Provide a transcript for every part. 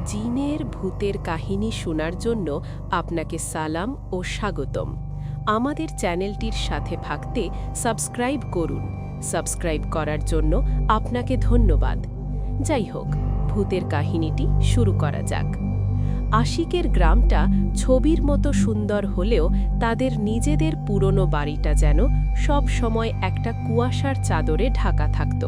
জিনের ভূতের কাহিনী শোনার জন্য আপনাকে সালাম ও স্বাগতম। আমাদের চ্যানেলটির সাথে থাকতে সাবস্ক্রাইব করুন। সাবস্ক্রাইব করার জন্য আপনাকে ধন্যবাদ। যাই হোক, ভূতের কাহিনীটি শুরু করা যাক। আশিকের গ্রামটা ছবির মতো সুন্দর হলেও তাদের নিজেদের পুরনো বাড়িটা যেন সব সময় একটা কুয়াশার চাদরে ঢাকা থাকত।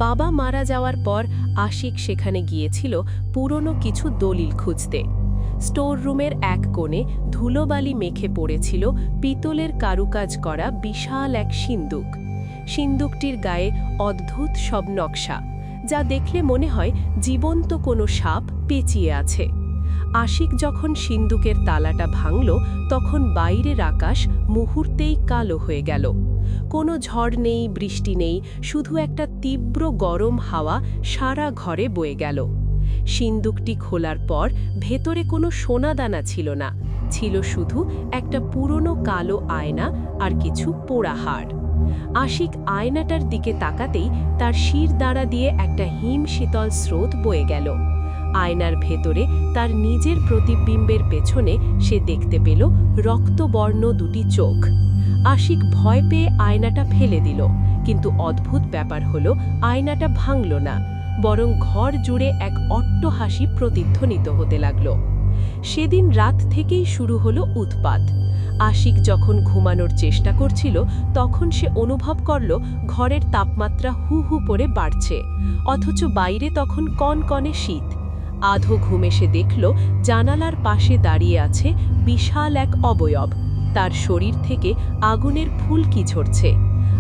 বাবা মারা যাওয়ার পর আশিক সেখানে গিয়েছিল পুরনো কিছু দলিল খুঁজতে। স্টোর রুমের এক কোণে ধুলোবালি মেখে পড়েছিল পিতলের কারুকাজ করা বিশাল এক সিন্দুক। সিন্দুকটির গায়ে অদ্ভুত সব নকশা, যা দেখলে মনে হয় জীবন্ত কোনো সাপ পেঁচিয়ে আছে। আশিক যখন সিন্দুকের তালাটা ভাঙল, তখন বাইরের আকাশ মুহূর্তেই কালো হয়ে গেল। কোনো ঝড় নেই, বৃষ্টি নেই, শুধু একটা তীব্র গরম হাওয়া সারা ঘরে বয়ে গেল। সিন্দুকটি খোলার পর ভেতরে কোনো সোনাদানা ছিল না, ছিল শুধু একটা পুরনো কালো আয়না আর কিছু পোড়া হাড়। আশিক আয়নাটার দিকে তাকাতেই তার শির দাঁড়া দিয়ে একটা হিমশীতল স্রোত বয়ে গেল। আয়নার ভেতরে তার নিজের প্রতিবিম্বের পেছনে সে দেখতে পেল রক্তবর্ণ দুটি চোখ। আশিক ভয় পেয়ে আয়নাটা ফেলে দিল, কিন্তু অদ্ভুত ব্যাপার হলো আয়নাটা ভাঙল না, বরং ঘর জুড়ে এক অট্টহাসি প্রতিধ্বনিত হতে লাগল। সেদিন রাত থেকেই শুরু হলো উৎপাত। আশিক যখন ঘুমানোর চেষ্টা করছিল, তখন সে অনুভব করল ঘরের তাপমাত্রা হু হু করে বাড়ছে, অথচ বাইরে তখন কনকনে শীত। আধো ঘুমে সে দেখল জানালার পাশে দাঁড়িয়ে আছে বিশাল এক অবয়ব। তার শরীর থেকে আগুনের ফুলকি ঝরছে।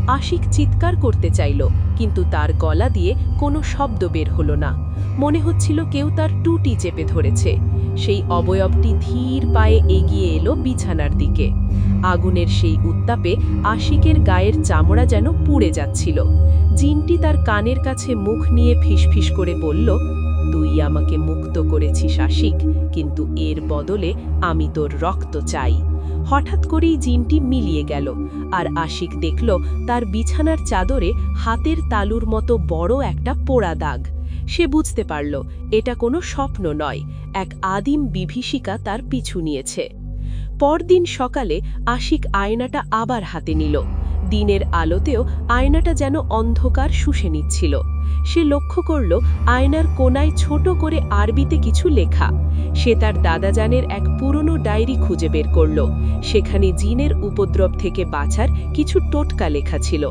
আশিক চিৎকার করতে চাইল, কিন্তু তার গলা দিয়ে কোনো শব্দ বের হলো না। মনে হচ্ছিল কেউ তার টুটি চেপে ধরেছে। সেই অবয়বটি ধীর পায়ে এগিয়ে এলো বিছানার দিকে। আগুনের সেই উত্তাপে আশিকের গায়ের চামড়া যেন পুড়ে যাচ্ছিল। জিনটি তার কানের কাছে মুখ নিয়ে ফিসফিস করে বলল, তুই আমাকে মুক্ত করেছিস আশিক, কিন্তু এর বদলে আমি তোর রক্ত চাই। হঠাৎ করেই জিনটি মিলিয়ে গেল, আর আশিক দেখল তার বিছানার চাদরে হাতের তালুর মতো বড় একটা পোড়া দাগ। সে বুঝতে পারল এটা কোনো স্বপ্ন নয়, এক আদিম বিভীষিকা তার পিছু নিয়েছে। পরদিন সকালে আশিক আয়নাটা আবার হাতে নিল। দিনের আলোতেও আয়নাটা যেন অন্ধকার শুষে নিচ্ছিল। সে লক্ষ্য করল আয়নার কোণায় ছোট করে আরবিতে কিছু লেখা। সে তার দাদাজানের এক পুরনো ডায়েরি খুঁজে বের করল। সেখানে জিনের উপদ্রব থেকে বাঁচার কিছু টোটকা লেখা ছিল।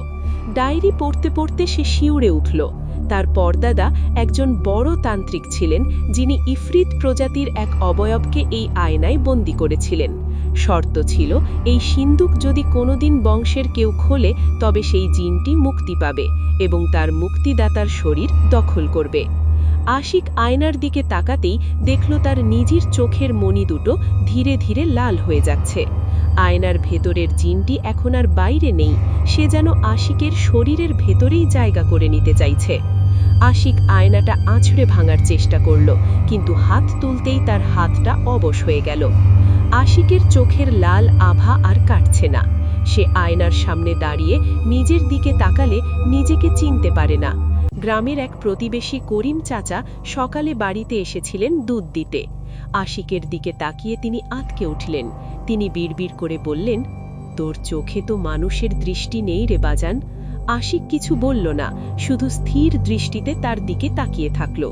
ডায়েরি পড়তে পড়তে সে শিউরে উঠল। তার পরদাদা একজন বড় তান্ত্রিক ছিলেন, যিনি ইফরিত প্রজাতির এক অবয়বকে এই আয়নায় বন্দী করেছিলেন। শর্ত ছিল, এই সিন্দুক যদি কোনোদিন বংশের কেউ খোলে, তবে সেই জিনটি মুক্তি পাবে এবং তার মুক্তিদাতার শরীর দখল করবে। আশিক আয়নার দিকে তাকাতেই দেখল তার নিজের চোখের মণি দুটো ধীরে ধীরে লাল হয়ে যাচ্ছে। আয়নার ভেতরের জিনটি এখন আর বাইরে নেই, সে যেন আশিকের শরীরের ভেতরেই জায়গা করে নিতে চাইছে। আশিক আয়নাটা আঁচড়ে ভাঙার চেষ্টা করল, কিন্তু হাত তুলতেই তার হাতটা অবশ হয়ে গেল। আশিকের চোখের লাল আভা আর কাটছে না। সে আয়নার সামনে দাঁড়িয়ে নিজের দিকে তাকালে নিজেকে চিনতে পারে না। গ্রামের এক প্রতিবেশী করিম চাচা সকালে বাড়িতে এসেছিলেন দুধ দিতে। আশিকের দিকে তাকিয়ে তিনি আঁতকে উঠলেন। তিনি বিড়বিড় করে বললেন, তোর চোখে তো মানুষের দৃষ্টি নেই রে বাজান। আশিক কিছু বলল না, শুধু স্থির দৃষ্টিতে তার দিকে তাকিয়ে থাকল।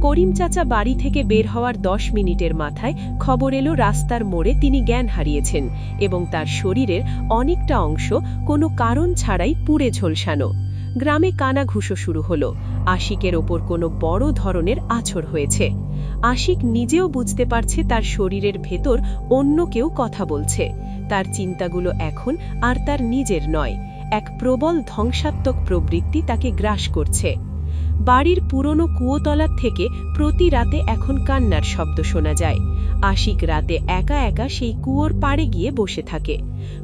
করিম চাচা বাড়ি থেকে বের হওয়ার 10 মিনিটের মাথায় খবর এলো রাস্তার মোড়ে তিনি জ্ঞান হারিয়েছেন এবং তার শরীরের অনেকটা অংশ কোনো কারণ ছাড়াই পুড়ে ঝলসানো। গ্রামে কানাঘুষো শুরু হলো। আশিকের ওপর কোনো বড় ধরনের আছড় হয়েছে। আশিক নিজেও বুঝতে পারছে তার শরীরের ভেতর অন্য কেউ কথা বলছে। তার চিন্তাগুলো এখন আর তার নিজের নয়। এক প্রবল ধ্বংসাত্মক প্রবৃত্তি তাকে গ্রাস করছে। বাড়ির পুরনো কুয়োতলার থেকে প্রতি রাতে এখন কান্নার শব্দ শোনা যায়। আশিক রাতে একা একা সেই কুয়োর পাড়ে গিয়ে বসে থাকে।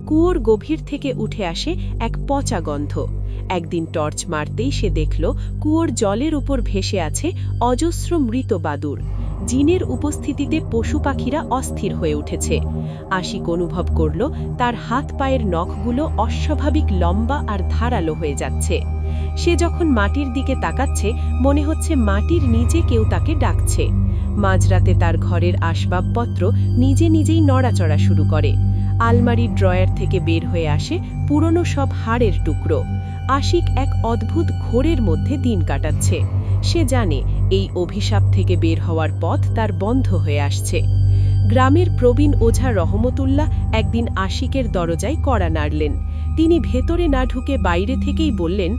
কুয়োর গভীর থেকে উঠে আসে এক পচা গন্ধ। একদিন টর্চ মারতেই সে দেখল কুয়োর জলের উপর ভেসে আছে অজস্র মৃত বাদুড়। জিনের উপস্থিতিতে পশু পাখিরা অস্থির হয়ে উঠেছে। আশিক অনুভব করল তার হাত পায়ের নখগুলো অস্বাভাবিক লম্বা আর ধারালো হয়ে যাচ্ছে। সে যখন মাটির দিকে তাকাচ্ছে মনে হচ্ছে মাটির নিচে কেউ তাকে ডাকছে। মাঝরাতে তার ঘরের আসবাবপত্র নিজে নিজেই নড়াচড়া শুরু করে। আলমারির ড্রয়ার থেকে বের হয়ে আসে পুরনো সব হাড়ের টুকরো। আশিক এক অদ্ভুত ঘোরের মধ্যে দিন কাটাচ্ছে। সে জানে এই অভিশাপ থেকে বের হওয়ার পথ তার বন্ধ হয়ে আসছে। গ্রামের প্রবীণ ওঝা রহমতুল্লাহ একদিন আশিকের দরজায় কড়া নাড়লেন। তিনি ভেতরে না ঢুকে বাইরে থেকেই বললেন,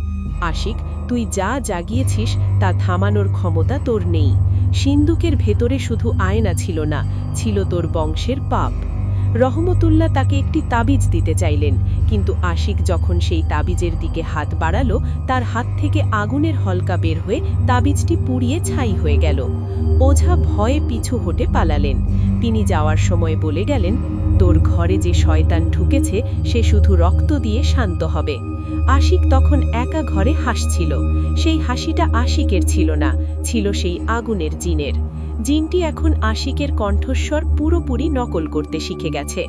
আশিক, তুই যা জাগিয়েছিস তা থামানোর ক্ষমতা তোর নেই। সিন্দুকের ভেতরে শুধু আয়না ছিল না, ছিল তোর বংশের পাপ। রহমতুল্লাহ তাকে একটি তাবিজ দিতে চাইলেন, কিন্তু আশিক যখন সেই তাবিজের দিকে হাত বাড়ালো তার হাত থেকে আগুনের হলকা বের হয়ে তাবিজটি পুড়িয়ে ছাই হয়ে গেল। ওঝা ভয়ে পিছু হটে পালালেন। তিনি যাওয়ার সময় বলে গেলেন, তোর ঘরে যে শয়তান ঢুকেছে সে শুধু রক্ত দিয়ে শান্ত হবে। আশিক তখন একা ঘরে হাসছিল। সেই হাসিটা আশিকের ছিল না, ছিল সেই আগুনের জিনের। জিনটি এখন আশিকের কণ্ঠস্বর পুরোপুরি নকল করতে শিখে গেছে।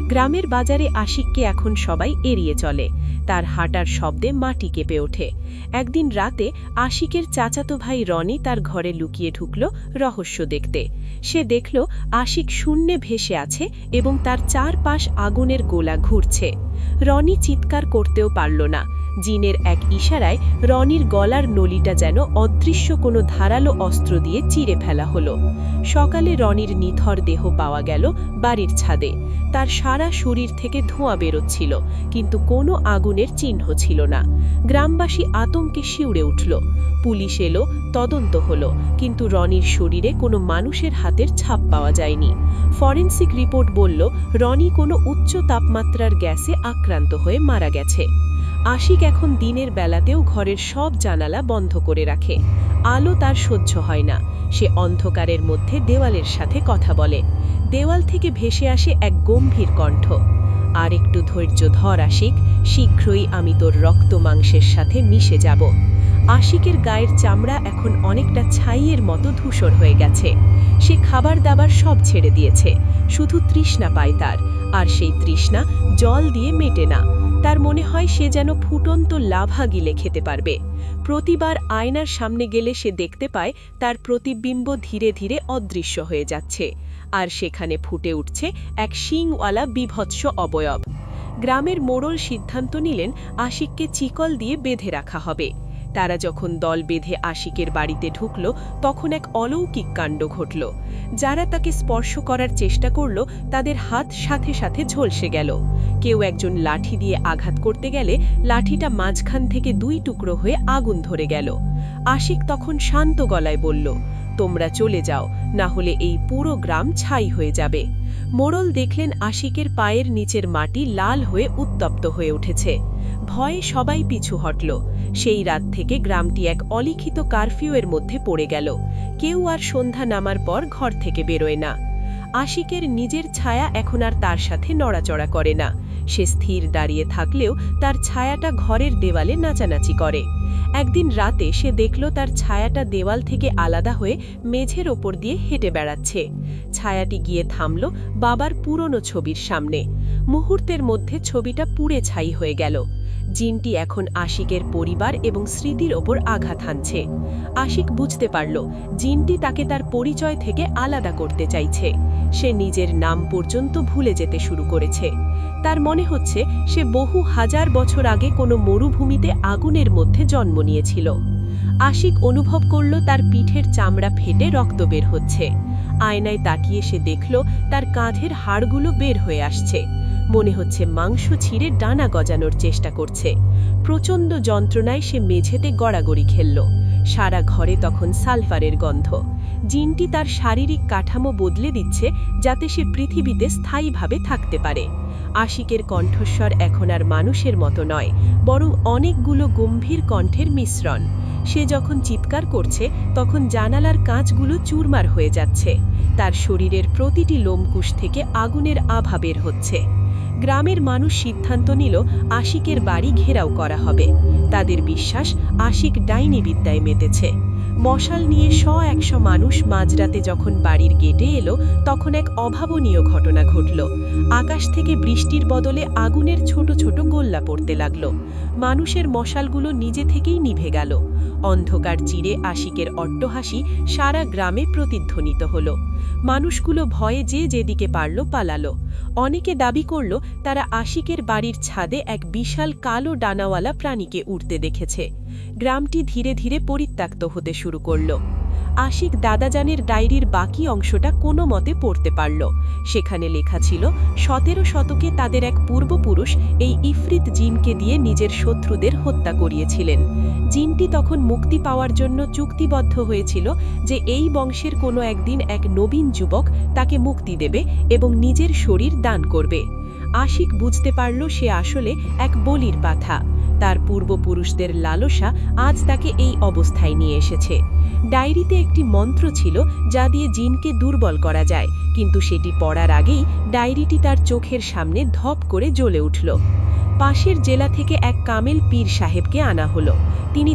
গ্রামের বাজারে আশিককে এখন সবাই এড়িয়ে চলে। তার হাঁটার শব্দে মাটি কেঁপে ওঠে। একদিন রাতে আশিকের চাচাতো ভাই রনি তার ঘরে লুকিয়ে ঢুকল রহস্য দেখতে। সে দেখল আশিক শূন্যে ভেসে আছে এবং তার চারপাশ আগুনের গোলা ঘুরছে। রনি চিৎকার করতেও পারল না। জিনের এক ইশারায় রনির গলার নলিটা যেন অদৃশ্য কোনো ধারালো অস্ত্র দিয়ে চিরে ফেলা হলো। সকালে রনির নিথর দেহ পাওয়া গেল বাড়ির ছাদে। তার সারা শরীর থেকে ধোঁয়া বেরোচ্ছিল, কিন্তু কোনো আগুনের চিহ্ন ছিল না। গ্রামবাসী আতঙ্কে শিউরে উঠল। পুলিশ এলো, তদন্ত হলো, কিন্তু রনির শরীরে কোনো মানুষের হাতের ছাপ পাওয়া যায়নি। ফরেনসিক রিপোর্ট বলল রনি কোনো উচ্চ তাপমাত্রার গ্যাসে আক্রান্ত হয়ে মারা গেছে। আশিক এখন দিনের বেলাতেও ঘরের সব জানালা বন্ধ করে রাখে। আলো তার সহ্য হয় না। সে অন্ধকারের মধ্যে দেওয়ালের সাথে কথা বলে। দেওয়াল থেকে ভেসে আসে এক গম্ভীর কণ্ঠ, আর একটু ধৈর্য ধর আশিক, শীঘ্রই আমি তোর রক্ত মাংসের সাথে মিশে যাব। আশিকের গায়ের চামড়া এখন অনেকটা ছাইয়ের মতো ধূসর হয়ে গেছে। সে খাবার দাবার সব ছেড়ে দিয়েছে, শুধু তৃষ্ণা পায় তার, আর সেই তৃষ্ণা জল দিয়ে মেটে না। তার মনে হয় সে যেন ফুটন্ত লাভা গিলে খেতে পারবে। প্রতিবার আয়নার সামনে গেলে সে দেখতে পায় তার প্রতিবিম্ব ধীরে ধীরে অদৃশ্য হয়ে যাচ্ছে, আর সেখানে ফুটে উঠছে এক শিংওয়ালা বিভৎস অবয়ব। গ্রামের মোড়ল সিদ্ধান্ত নিলেন আশিককে চিকল দিয়ে বেঁধে রাখা হবে। তারা যখন দল বেঁধে আশিকের বাড়িতে ঢুকল তখন এক অলৌকিক কাণ্ড ঘটল। যারা তাকে স্পর্শ করার চেষ্টা করল তাদের হাত সাথে সাথে ঝলসে গেল। কেউ একজন লাঠি দিয়ে আঘাত করতে গেলে লাঠিটা মাঝখান থেকে দুই টুকরো হয়ে আগুন ধরে গেল। আশিক তখন শান্ত গলায় বলল, তোমরা চলে যাও, না হলে এই পুরো গ্রাম ছাই হয়ে যাবে। মোড়ল দেখলেন আশিকের পায়ের নিচের মাটি লাল হয়ে উত্তপ্ত হয়ে উঠেছে। ভয়ে সবাই পিছু হটল। সেই রাত থেকে গ্রামটি এক অলিখিত কারফিউয়ের মধ্যে পড়ে গেল। কেউ আর সন্ধ্যা নামার পর ঘর থেকে বেরোয় না। আশিকের নিজের ছায়া এখন আর তার সাথে নড়াচড়া করে না। সে স্থির দাঁড়িয়ে থাকলেও তার ছায়াটা ঘরের দেওয়ালে নাচানাচি করে। একদিন রাতে সে দেখল তার ছায়াটা দেওয়াল থেকে আলাদা হয়ে মেঝের ওপর দিয়ে হেঁটে বেড়াচ্ছে। ছায়াটি গিয়ে থামল বাবার পুরনো ছবির সামনে। মুহূর্তের মধ্যে ছবিটা পুড়ে ছাই হয়ে গেল। জিনটি এখন আশিকের পরিবার এবং স্মৃতির ওপর আঘাত হানছে। আশিক বুঝতে পারল জিনটি তাকে তার পরিচয় থেকে আলাদা করতে চাইছে। সে নিজের নাম পর্যন্ত ভুলে যেতে শুরু করেছে। তার মনে হচ্ছে সে বহু হাজার বছর আগে কোনো মরুভূমিতে আগুনের মধ্যে জন্ম নিয়েছিল। আশিক অনুভব করল তার পিঠের চামড়া ফেটে রক্ত বের হচ্ছে। আয়নায় তাকিয়ে সে দেখল তার কাঁধের হাড়গুলো বের হয়ে আসছে। মনে হচ্ছে মাংস ছিঁড়ে ডানা গজানোর চেষ্টা করছে। প্রচণ্ড যন্ত্রণায় সে মেঝেতে গড়াগড়ি খেলল। সারা ঘরে তখন সালফারের গন্ধ। জিনটি তার শারীরিক কাঠামো বদলে দিচ্ছে যাতে সে পৃথিবীতে স্থায়ীভাবে থাকতে পারে। আশিকের কণ্ঠস্বর এখন আর মানুষের মতো নয়, বরং অনেকগুলো গম্ভীর কণ্ঠের মিশ্রণ। সে যখন চিৎকার করছে তখন জানালার কাঁচগুলো চুরমার হয়ে যাচ্ছে। তার শরীরের প্রতিটি লোমকূশ থেকে আগুনের আভা বের হচ্ছে। গ্রামের মানুষ সিদ্ধান্ত নিল আশিকের বাড়ি ঘেরাও করা হবে। তাদের বিশ্বাস আশিক ডাইনি বিদ্যায় মেতেছে। মশাল নিয়ে 100 মানুষ মাঝরাতে যখন বাড়ির গেটে এলো, তখন এক অভাবনীয় ঘটনা ঘটল। আকাশ থেকে বৃষ্টির বদলে আগুনের ছোট ছোট গোল্লা পড়তে লাগল। মানুষের মশালগুলো নিজে থেকেই নিভে গেল। অন্ধকার চিরে আশিকের অট্টহাসি সারা গ্রামে প্রতিধ্বনিত হল। মানুষগুলো ভয়ে যে যেদিকে পারল পালালো। অনেকে দাবি করল তারা আশিকের বাড়ির ছাদে এক বিশাল কালো ডানাওয়ালা প্রাণীকে উড়তে দেখেছে। গ্রামটি ধীরে ধীরে পরিত্যক্ত হতে শুরু করল। আশিক দাদাজানের ডায়েরির বাকি অংশটা কোনো মতে পড়তে পারল। সেখানে লেখা ছিল 17 শতকে তাদের এক পূর্বপুরুষ এই ইফরিত জিনকে দিয়ে নিজের শত্রুদের হত্যা করিয়েছিলেন। জিনটি তখন মুক্তি পাওয়ার জন্য চুক্তিবদ্ধ হয়েছিল যে এই বংশের কোনো একদিন এক নবীন যুবক তাকে মুক্তি দেবে এবং নিজের শরীর দান করবে। আশিক বুঝতে পারল সে আসলে এক বলির পাঠা। তার পূর্বপুরুষদের লালসা আজ তাকে এই অবস্থায় নিয়ে এসেছে। ডায়েরিতে একটি মন্ত্র ছিল যা দিয়ে জিনকে দুর্বল করা যায়, কিন্তু সেটি পড়ার আগেই ডায়েরিটি তার চোখের সামনে ধপ করে জ্বলে উঠল। পাশের জেলা থেকে এক কামেল পীর সাহেবকে আনা হলো। তিনি